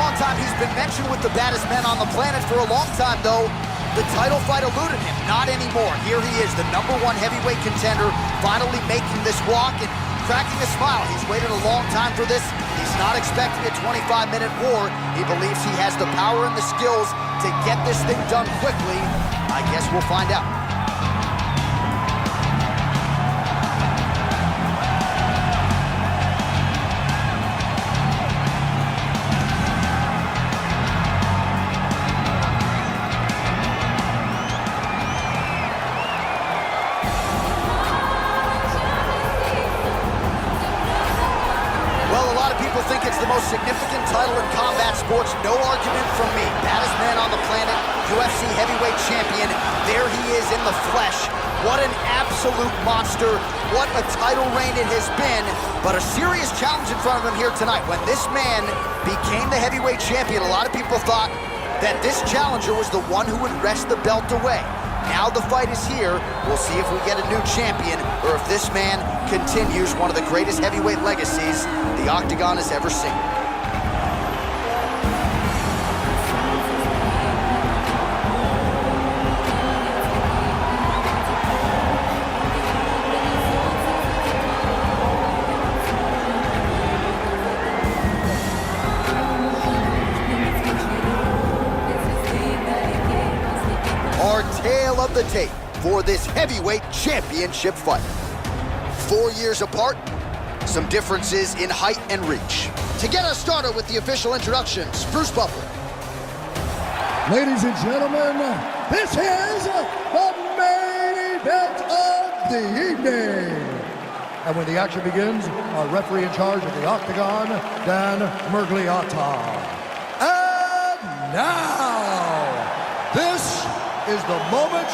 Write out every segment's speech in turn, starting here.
long time. He's been mentioned with the baddest men on the planet for a long time, though. The title fight eluded him. Not anymore. Here he is, the #1 heavyweight contender, finally making this walk and cracking a smile. He's waited a long time for this. He's not expecting a 25-minute war. He believes he has the power and the skills to get this thing done quickly. I guess we'll find out. Think it's the most significant title in combat sports. No argument from me. Baddest man on the planet, UFC heavyweight champion. There he is in the flesh. What an absolute monster. What a title reign it has been. But a serious challenge in front of him here tonight. When this man became the heavyweight champion, a lot of people thought that this challenger was the one who would wrest the belt away. Now the fight is here. We'll see if we get a new champion or if this man continues one of the greatest heavyweight legacies the Octagon has ever seen. Our tale of the tape for this heavyweight championship fight. 4 years apart, some differences in height and reach. To get us started with the official introductions, Bruce Buffer. Ladies and gentlemen, this is the main event of the evening. And when the action begins, our referee in charge of the Octagon, Dan Murgliata. And now, this is the moment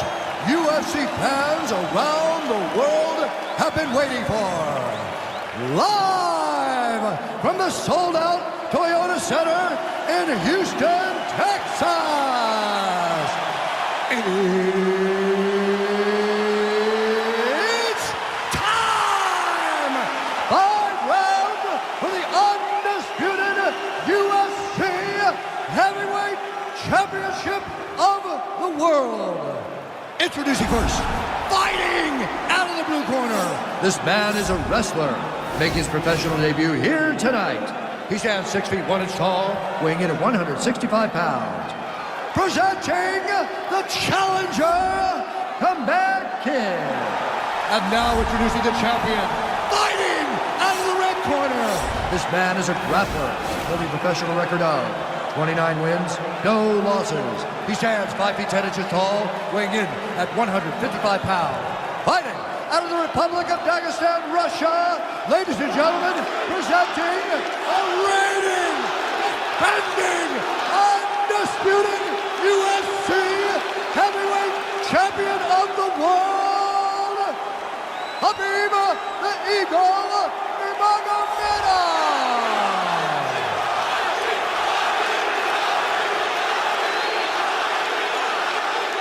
UFC fans around the world have been waiting for. Live from the sold-out Toyota Center in Houston, Texas. It's time! 5 rounds for the undisputed UFC Heavyweight Championship of the world. Introducing first, fighting out of the blue corner. This man is a wrestler, making his professional debut here tonight. He stands 6 feet 1 inch tall, weighing in at 165 pounds. Presenting the challenger, Comeback Kid. And now introducing the champion, fighting out of the red corner. This man is a grappler, holding a professional record of 29 wins, no losses. He stands 5 feet 10 inches tall, weighing in at 155 pounds. Fighting out of the Republic of Dagestan, Russia, ladies and gentlemen, presenting a reigning, defending, undisputed UFC heavyweight champion of the world, Khabib the Eagle Nurmagomedov.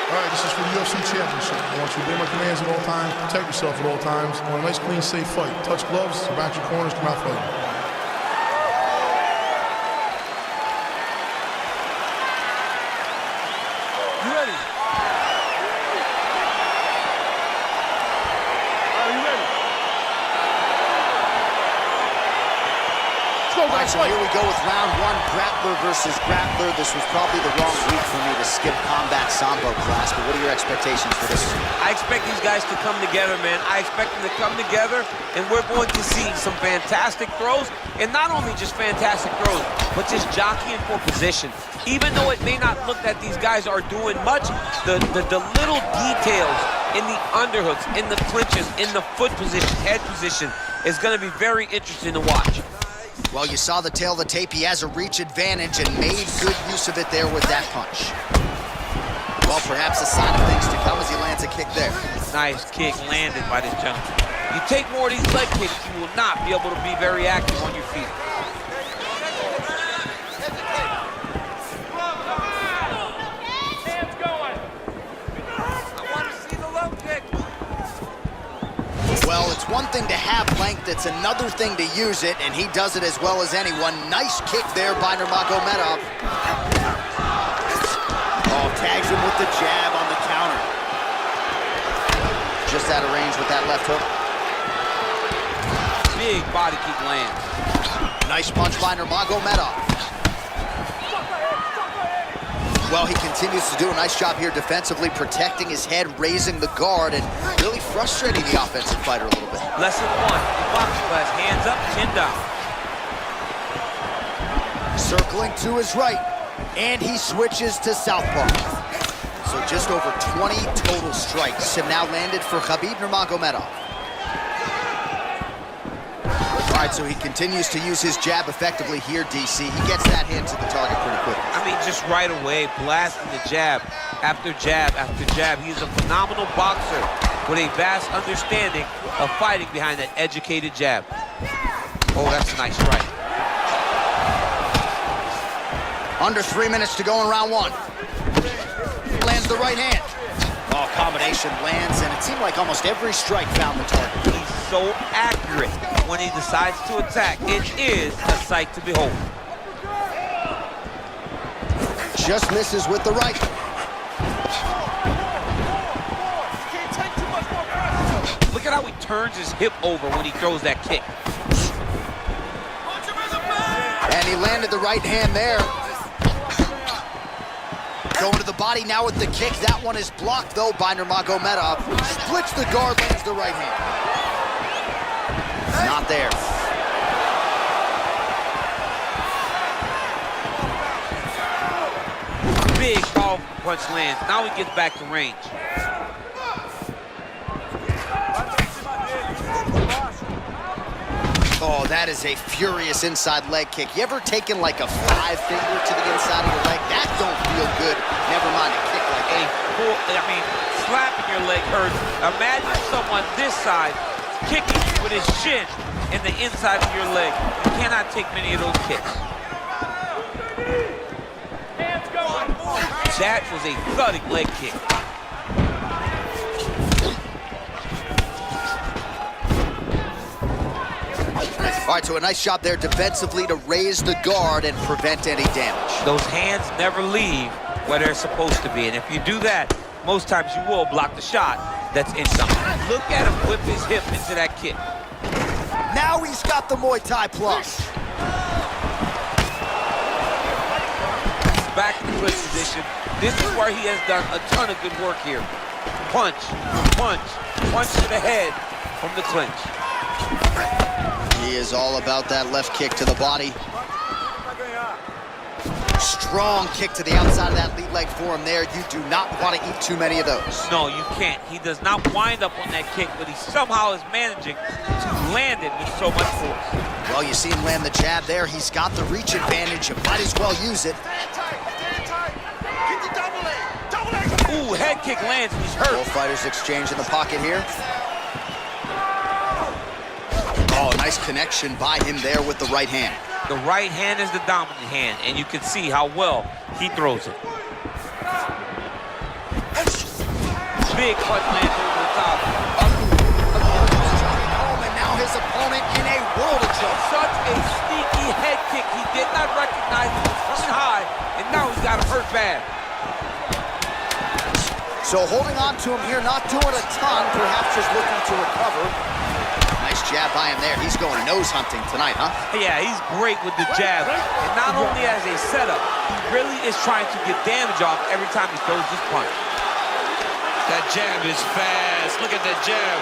All right, this is for the UFC Championship. I want you to obey my commands at all times, protect yourself at all times. I want a nice, clean, safe fight. Touch gloves, back your corners, come out fighting. You ready? Are you ready? All right, so here we go with round 1, grappler versus grappler. This was probably the wrong week for me to skip combat sambo class, but what are your expectations for this? I expect these guys to come together, man. I expect them to come together, and we're going to see some fantastic throws, and not only just fantastic throws, but just jockeying for position. Even though it may not look that these guys are doing much, the little details in the underhooks, in the clinches, in the foot position, head position, is going to be very interesting to watch. Well, you saw the tail of the tape. He has a reach advantage and made good use of it there with that punch. Well, perhaps a sign of things to come as he lands a kick there. Nice kick landed by this gentleman. You take more of these leg kicks, you will not be able to be very active on your feet. Well, it's one thing to have length, it's another thing to use it, and he does it as well as anyone. Nice kick there by Nurmagomedov. Oh, tags him with the jab on the counter. Just out of range with that left hook. Big body kick lands. Nice punch by Nurmagomedov. Well, he continues to do a nice job here defensively, protecting his head, raising the guard, and really frustrating the offensive fighter a little bit. Lesson one, in boxing class, hands up, chin down. Circling to his right, and he switches to southpaw. So just over 20 total strikes have now landed for Khabib Nurmagomedov. All right, so he continues to use his jab effectively here, DC. He gets that hand to the target pretty quick. I mean, just right away, blasting the jab after jab after jab. He's a phenomenal boxer with a vast understanding of fighting behind that educated jab. Oh, that's a nice strike. Under 3 minutes to go in round one. Lands the right hand. Oh, combination lands, and it seemed like almost every strike found the target. He's so accurate when he decides to attack. It is a sight to behold. Just misses with the right. Look at how he turns his hip over when he throws that kick. And he landed the right hand there. Going to the body now with the kick. That one is blocked, though, by Nurmagomedov. Splits the guard, lands the right hand. Not there. Big, powerful punch lands. Now he gets back to range. Oh, that is a furious inside leg kick. You ever taken like a 5-finger to the inside of your leg? That don't feel good. Never mind a kick like that. Slapping your leg hurts. Imagine someone this side kicking you with his shin in the inside of your leg. You cannot take many of those kicks. That was a thudding leg kick. All right, so a nice job there defensively to raise the guard and prevent any damage. Those hands never leave where they're supposed to be, and if you do that, most times you will block the shot that's inside. Look at him whip his hip into that kick. Now he's got the Muay Thai plus. Back in the clinch position. This is where he has done a ton of good work here. Punch, punch, punch to the head from the clinch. He is all about that left kick to the body. Strong kick to the outside of that lead leg for him there. You do not want to eat too many of those. No, you can't. He does not wind up on that kick, but he somehow is managing to land it with so much force. Well, you see him land the jab there. He's got the reach advantage. You might as well use it. Ooh, head kick lands and he's hurt. Both fighters exchange in the pocket here. Oh, nice connection by him there with the right hand. The right hand is the dominant hand, and you can see how well he throws it. Big punch lands over the top. And now his opponent in a world of trouble. Such a sneaky head kick. He did not recognize it was coming high, and now he's got him hurt bad. So holding on to him here, not doing a ton, perhaps just looking to recover. Nice jab by him there. He's going nose hunting tonight, huh? Yeah, he's great with the jab. And not only as a setup, he really is trying to get damage off every time he throws this punch. That jab is fast. Look at that jab.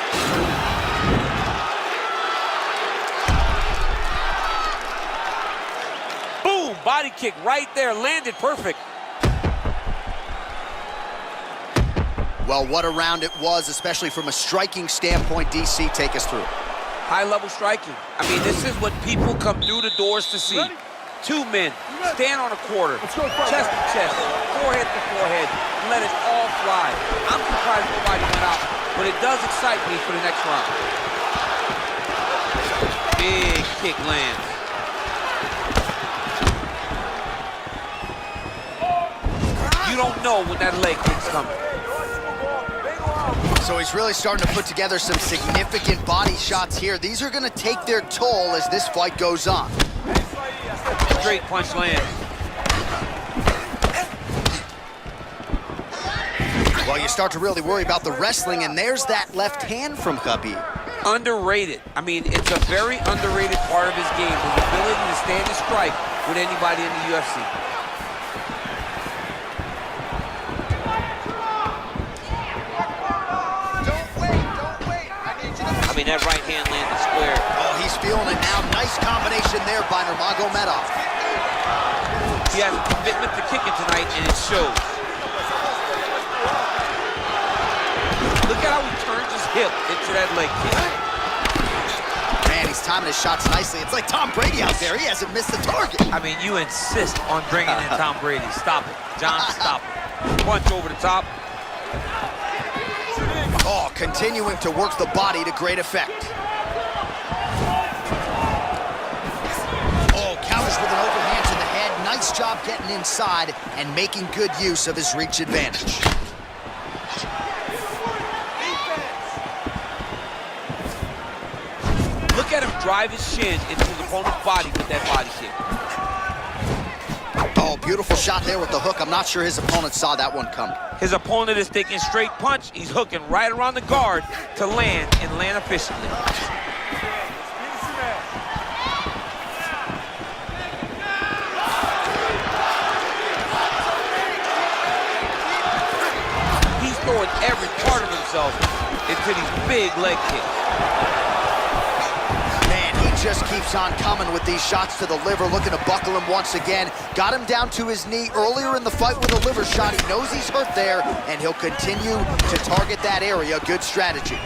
Boom! Body kick right there. Landed perfect. Well, what a round it was, especially from a striking standpoint. DC, take us through. High-level striking. I mean, this is what people come through the doors to see. Two men, stand on a quarter, chest to chest, forehead to forehead, and let it all fly. I'm surprised nobody went out, but it does excite me for the next round. Big kick lands. You don't know when that leg kick's coming. So he's really starting to put together some significant body shots here. These are going to take their toll as this fight goes on. Straight punch lands. Well, you start to really worry about the wrestling, and there's that left hand from Khabib. Underrated. I mean, it's a very underrated part of his game, his ability to stand and strike with anybody in the UFC. I mean, that right hand landed square. Oh, he's feeling it now. Nice combination there by Nurmagomedov. He has a commitment to kicking tonight, and it shows. Look at how he turns his hip into that leg kick. Man, he's timing his shots nicely. It's like Tom Brady out there. He hasn't missed a target. I mean, you insist on bringing in Tom Brady. Stop it. John, stop it. Punch over the top. Oh, continuing to work the body to great effect. Oh, counters with an overhand to the head. Nice job getting inside and making good use of his reach advantage. Look at him drive his shin into his opponent's body with that body kick. Oh, beautiful shot there with the hook. I'm not sure his opponent saw that one coming. His opponent is taking straight punch. He's hooking right around the guard to land and land efficiently. He's throwing every part of himself into these big leg kicks. Just keeps on coming with these shots to the liver, looking to buckle him once again. Got him down to his knee earlier in the fight with a liver shot. He knows he's hurt there, and he'll continue to target that area. Good strategy.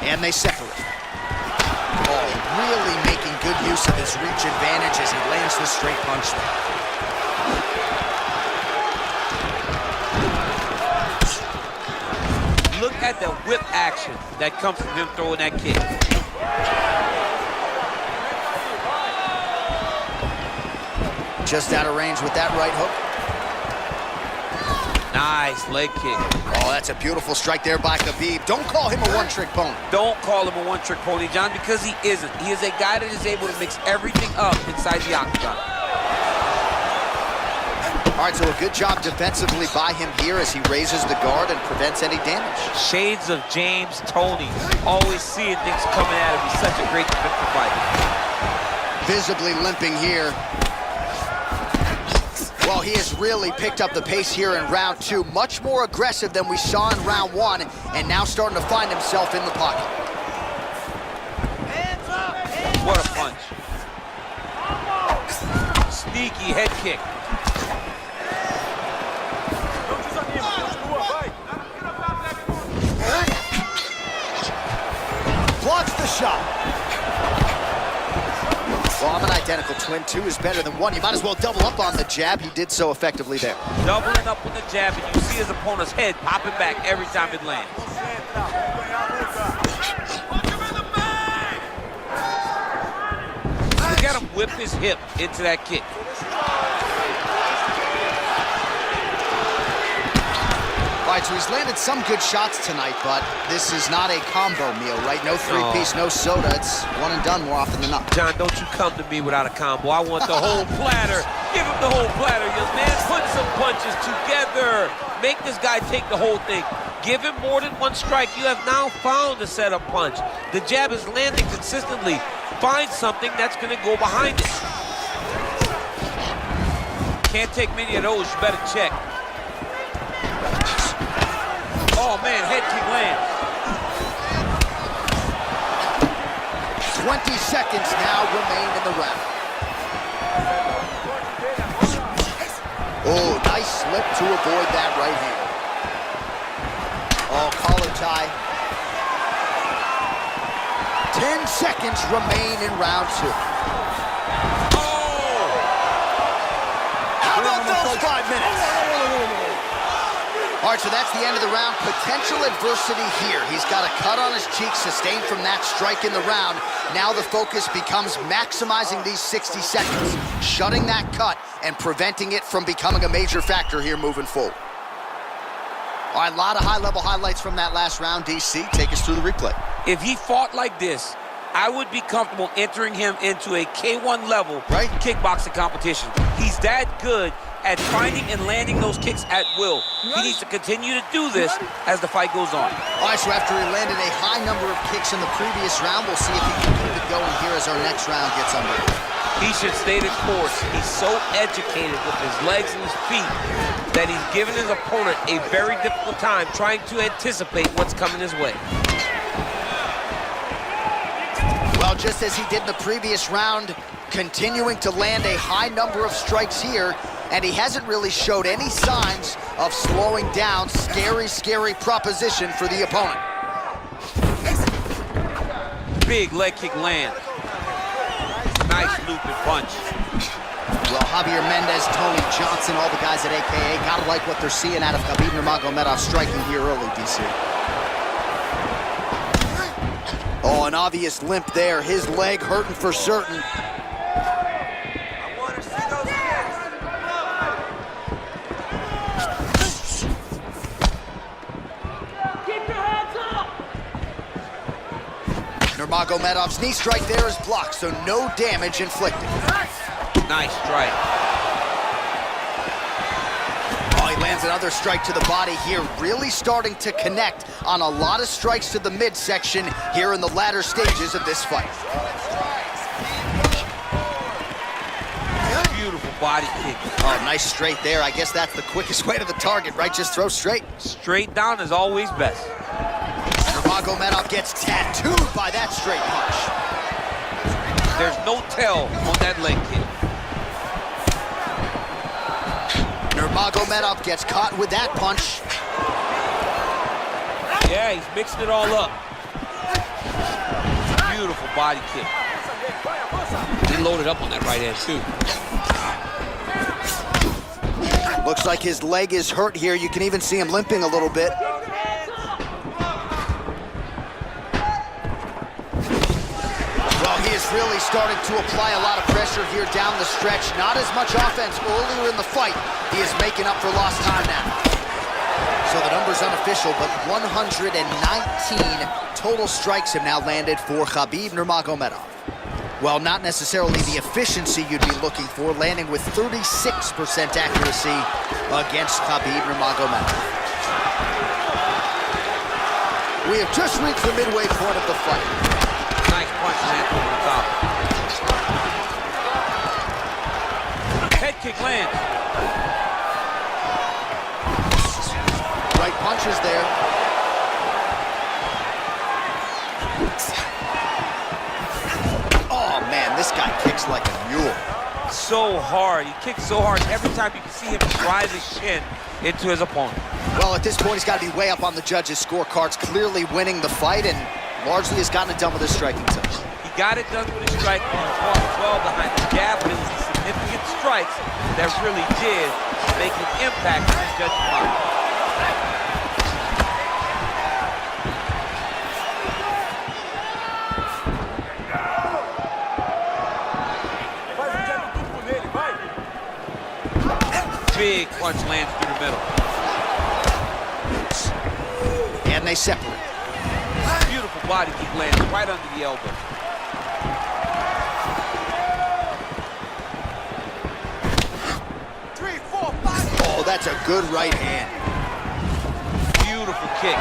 And they separate. Oh, really making good use of his reach advantage as he lands the straight punch there. Look at the whip action that comes from him throwing that kick. Just out of range with that right hook. Nice leg kick. Oh, that's a beautiful strike there by Khabib. Don't call him a one-trick pony. Don't call him a one-trick pony, John, because he isn't. He is a guy that is able to mix everything up inside the octagon. All right, so a good job defensively by him here as he raises the guard and prevents any damage. Shades of James Toney. Always seeing things coming at him. He's such a great defensive fighter. Visibly limping here. Well, he has really picked up the pace here in round two. Much more aggressive than we saw in round one, and now starting to find himself in the pocket. Hands up, hands up. What a punch. Sneaky head kick. Blocks the shot. Well, I'm an identical twin. Two is better than one. You might as well double up on the jab. He did so effectively there. Doubling up with the jab, and you see his opponent's head popping back every time it lands. Look at him whip his hip into that kick. All right, so he's landed some good shots tonight, but this is not a combo meal, right? No three-piece, no soda. It's one and done more often than not. John, don't you come to me without a combo. I want the whole platter. Give him the whole platter, young man. Put some punches together. Make this guy take the whole thing. Give him more than one strike. You have now found a setup punch. The jab is landing consistently. Find something that's going to go behind it. Can't take many of those. You better check. Oh, man, head kick lands. 20 seconds now remain in the round. Oh, nice slip to avoid that right hand. Oh, collar tie. 10 seconds remain in round two. Oh! How about those 5 minutes? All right, so that's the end of the round. Potential adversity here. He's got a cut on his cheek sustained from that strike in the round. Now the focus becomes maximizing these 60 seconds, shutting that cut and preventing it from becoming a major factor here moving forward. All right, a lot of high-level highlights from that last round. DC, take us through the replay. If he fought like this, I would be comfortable entering him into a K1 level kickboxing competition. He's that good at finding and landing those kicks at will. He needs to continue to do this as the fight goes on. All right, so after he landed a high number of kicks in the previous round, we'll see if he can keep it going here as our next round gets underway. He should stay the course. He's so educated with his legs and his feet that he's given his opponent a very difficult time trying to anticipate what's coming his way. Well, just as he did in the previous round, continuing to land a high number of strikes here, and he hasn't really showed any signs of slowing down. Scary, scary proposition for the opponent. Big leg kick land. Nice looping punch. Well, Javier Mendez, Tony Johnson, all the guys at AKA, gotta like what they're seeing out of Khabib Nurmagomedov striking here early, DC. Oh, an obvious limp there. His leg hurting for certain. Nurmagomedov's knee strike there is blocked, so no damage inflicted. Nice strike. Oh, he lands another strike to the body here, really starting to connect on a lot of strikes to the midsection here in the latter stages of this fight. Beautiful body kick. Oh, nice straight there. I guess that's the quickest way to the target, right? Just throw straight. Straight down is always best. Nurmagomedov gets tattooed by that straight punch. There's no tell on that leg kick. Nurmagomedov gets caught with that punch. Yeah, he's mixing it all up. Beautiful body kick. He loaded up on that right hand, too. Looks like his leg is hurt here. You can even see him limping a little bit. Well, he is really starting to apply a lot of pressure here down the stretch. Not as much offense earlier in the fight. He is making up for lost time now. So the number's unofficial, but 119 total strikes have now landed for Khabib Nurmagomedov. Well, not necessarily the efficiency you'd be looking for, landing with 36% accuracy against Khabib Nurmagomedov. We have just reached the midway point of the fight. Nice punch land over the top. Head kick lands. Right punches there. Oh, man, this guy kicks like a mule. So hard. He kicks so hard. Every time you can see him drive his shin into his opponent. Well, at this point, he's got to be way up on the judges' scorecards, clearly winning the fight, and largely has gotten it done with his striking touch. He got it done with his striking. He fought well behind the jab, but it was the significant strikes that really did make an impact on his judge's mind. Big punch lands through the middle. And they separate. Beautiful body kick lands right under the elbow. Oh, that's a good right hand. Beautiful kick.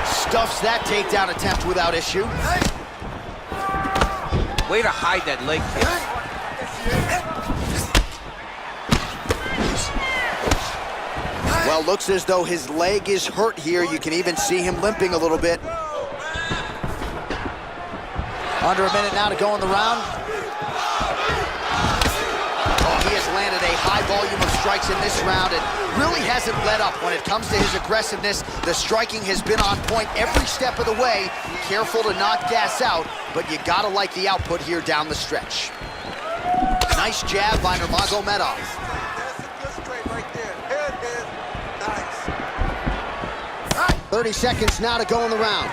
Stuffs that takedown attempt without issue. Way to hide that leg kick. Well, looks as though his leg is hurt here. You can even see him limping a little bit. Under a minute now to go in the round. Oh, he has landed a high volume of strikes in this round and really hasn't let up when it comes to his aggressiveness. The striking has been on point every step of the way. Careful to not gas out, but you gotta like the output here down the stretch. Nice jab by Nurmagomedov. 30 seconds now to go in the round.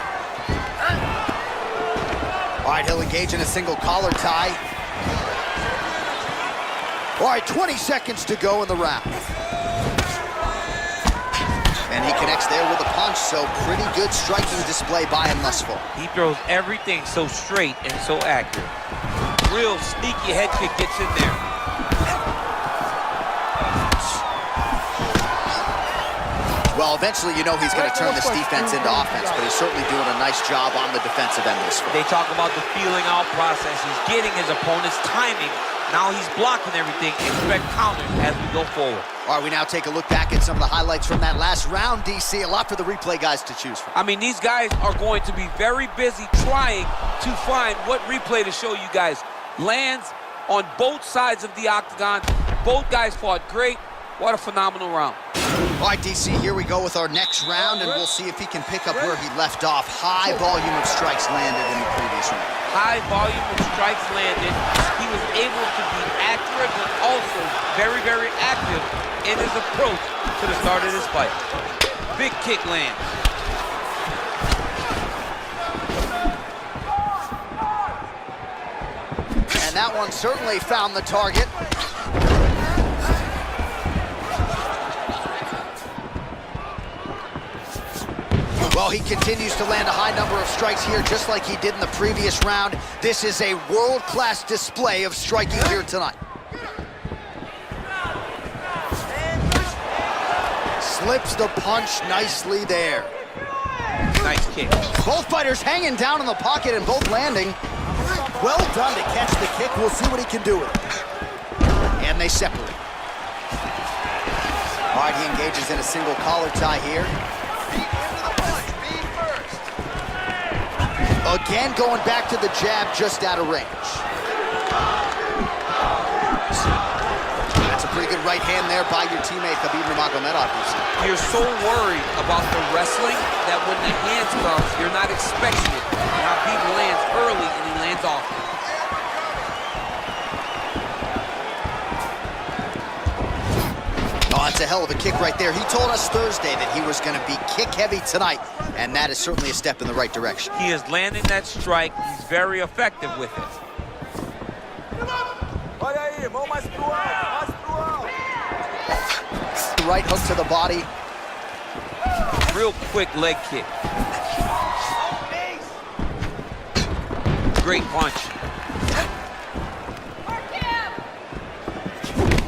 All right, he'll engage in a single collar tie. All right, 20 seconds to go in the round. And he connects there with a punch, so pretty good striking display by him thus far. He throws everything so straight and so accurate. Real sneaky head kick gets in there. Well, eventually you know he's going to turn this defense into offense, but he's certainly doing a nice job on the defensive end this far. They talk about the feeling out process. He's getting his opponent's timing. Now he's blocking everything. Expect counters as we go forward. All right, we now take a look back at some of the highlights from that last round, DC. A lot for the replay guys to choose from. I mean, these guys are going to be very busy trying to find what replay to show you guys. Lands on both sides of the octagon. Both guys fought great. What a phenomenal round. All right, DC, here we go with our next round, and we'll see if he can pick up where he left off. High volume of strikes landed in the previous round. High volume of strikes landed. He was able to be accurate, but also very, very active in his approach to the start of this fight. Big kick lands. And that one certainly found the target. Well, he continues to land a high number of strikes here, just like he did in the previous round. This is a world-class display of striking here tonight. Slips the punch nicely there. Nice kick. Both fighters hanging down in the pocket and both landing. Well done to catch the kick. We'll see what he can do with it. And they separate. All right, he engages in a single collar tie here. Again, going back to the jab just out of range. That's a pretty good right hand there by your teammate, Khabib Nurmagomedov. You're so worried about the wrestling that when the hands come, you're not expecting it. Now, Khabib lands early and he lands often. Oh, that's a hell of a kick right there. He told us Thursday that he was going to be kick-heavy tonight, and that is certainly a step in the right direction. He is landing that strike. He's very effective with it. Right hook to the body. Real quick leg kick. Great punch.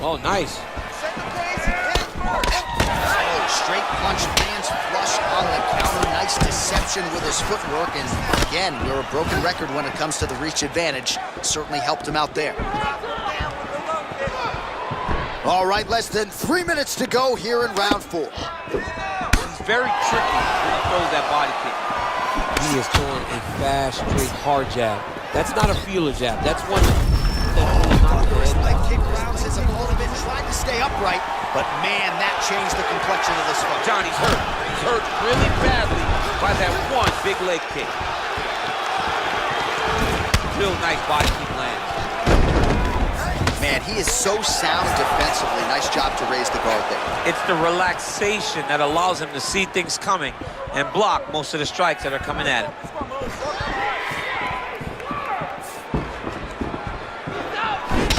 Oh, nice. Straight punch lands flush on the counter. Nice deception with his footwork. And again, we're a broken record when it comes to the reach advantage. Certainly helped him out there. All right, less than 3 minutes to go here in round 4. He's very tricky when he throws that body kick. He is throwing a fast, straight, hard jab. That's not a feeler jab. That's one that not the First leg kick rounds his opponent and tried to stay upright. But man, that changed the complexion of this fight. Johnny's hurt. He's hurt really badly by that one big leg kick. Real nice body kick lands. Man, he is so sound defensively. Nice job to raise the guard there. It's the relaxation that allows him to see things coming and block most of the strikes that are coming at him.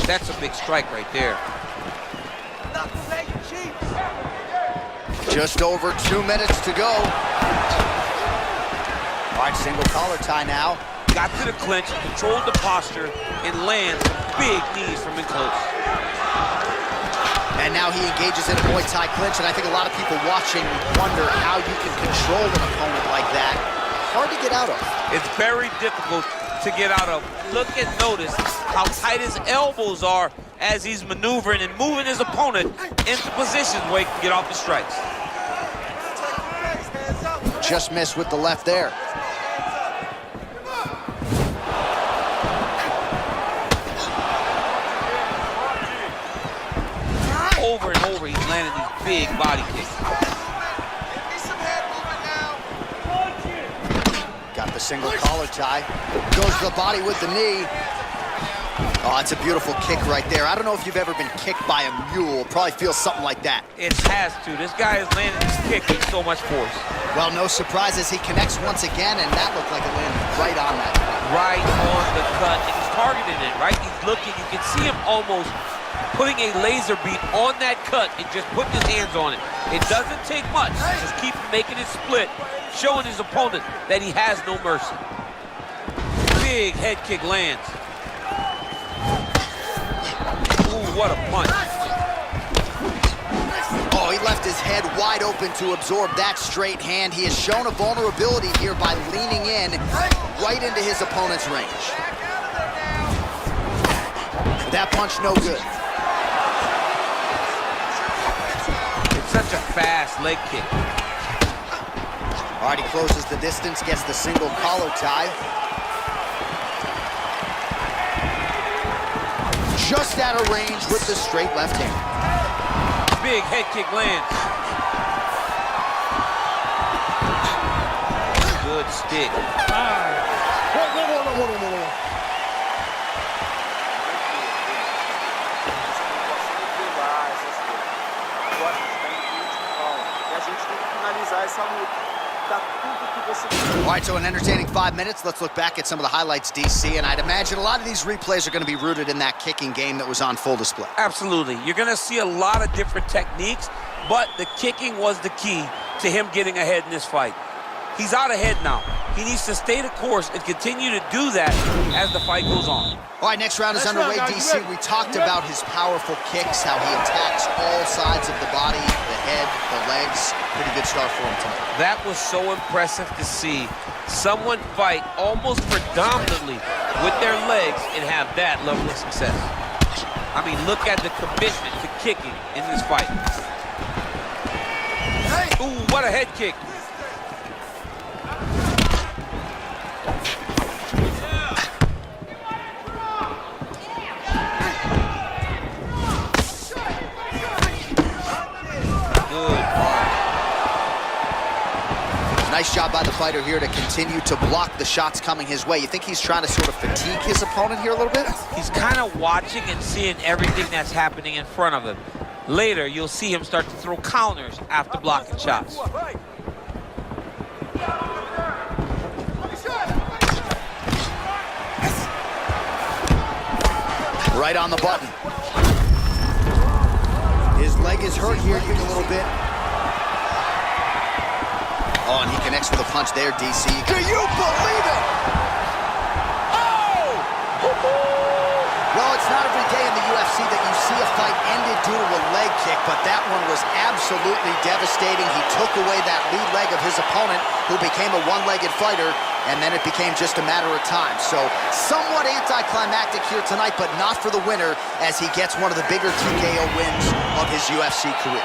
That's a big strike right there. Just over 2 minutes to go. All right, single collar tie now. Got to the clinch, controlled the posture, and lands big knees from in close. And now he engages in a Muay Thai clinch, and I think a lot of people watching wonder how you can control an opponent like that. Hard to get out of. It's very difficult to get out of. Look and notice how tight his elbows are as he's maneuvering and moving his opponent into positions where he can get off the strikes. Just missed with the left there. Over and over, he's landing these big body kicks. Got the single collar tie. Goes to the body with the knee. Oh, that's a beautiful kick right there. I don't know if you've ever been kicked by a mule. Probably feels something like that. It has to. This guy is landing his kick with so much force. Well, no surprises. He connects once again, and that looked like it landed right on that. Right on the cut. And he's targeting it, right? He's looking. You can see him almost putting a laser beam on that cut and just putting his hands on it. It doesn't take much. Just keep making it split, showing his opponent that he has no mercy. Big head kick lands. Ooh, what a punch. Oh, he left his head wide open to absorb that straight hand. He has shown a vulnerability here by leaning in right into his opponent's range. That punch no good. It's such a fast leg kick. All right, he closes the distance, gets the single collar tie. Just out of range with the straight left hand. Big head kick lands. Good stick. All right, so an entertaining 5 minutes. Let's look back at some of the highlights, DC, and I'd imagine a lot of these replays are going to be rooted in that kicking game that was on full display. Absolutely. You're going to see a lot of different techniques, but the kicking was the key to him getting ahead in this fight. He's out ahead now. He needs to stay the course and continue to do that as the fight goes on. All right, next round is underway, DC. We talked about his powerful kicks, how he attacks all sides of the body, the head, the legs. Pretty good start for him tonight. That was so impressive to see someone fight almost predominantly with their legs and have that level of success. I mean, look at the commitment to kicking in this fight. Ooh, what a head kick. Nice job by the fighter here to continue to block the shots coming his way. You think he's trying to sort of fatigue his opponent here a little bit? He's kind of watching and seeing everything that's happening in front of him. Later, you'll see him start to throw counters after blocking shots. Right on the button. His leg is hurt here, a little bit. Oh, and he connects with a punch there, DC. Do you believe it? Oh! Well, it's not every day in the UFC that you see a fight ended due to a leg kick, but that one was absolutely devastating. He took away that lead leg of his opponent, who became a one-legged fighter, and then it became just a matter of time. So, somewhat anticlimactic here tonight, but not for the winner, as he gets one of the bigger TKO wins of his UFC career.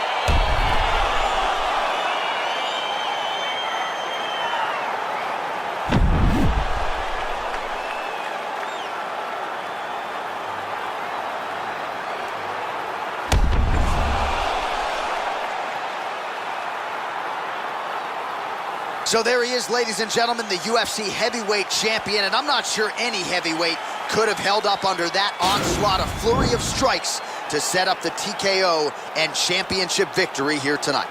So there he is, ladies and gentlemen, the UFC heavyweight champion, and I'm not sure any heavyweight could have held up under that onslaught, a flurry of strikes to set up the TKO and championship victory here tonight.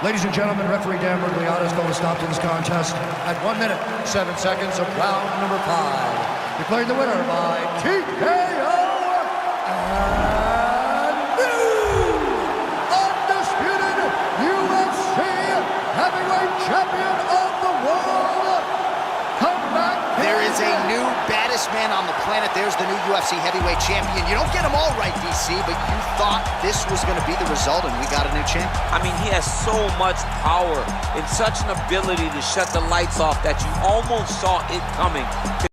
Ladies and gentlemen, referee Dan Murgliata's going to stop to this contest at 1 minute, 7 seconds of round number 5. Declaring the winner by TKO and new undisputed UFC heavyweight champion of the world. Come back. There is a new baddest man on the planet. There's the new UFC heavyweight champion. You don't get them all right, DC, but you thought this was going to be the result, and we got a new champ. I mean, he has so much power and such an ability to shut the lights off that you almost saw it coming.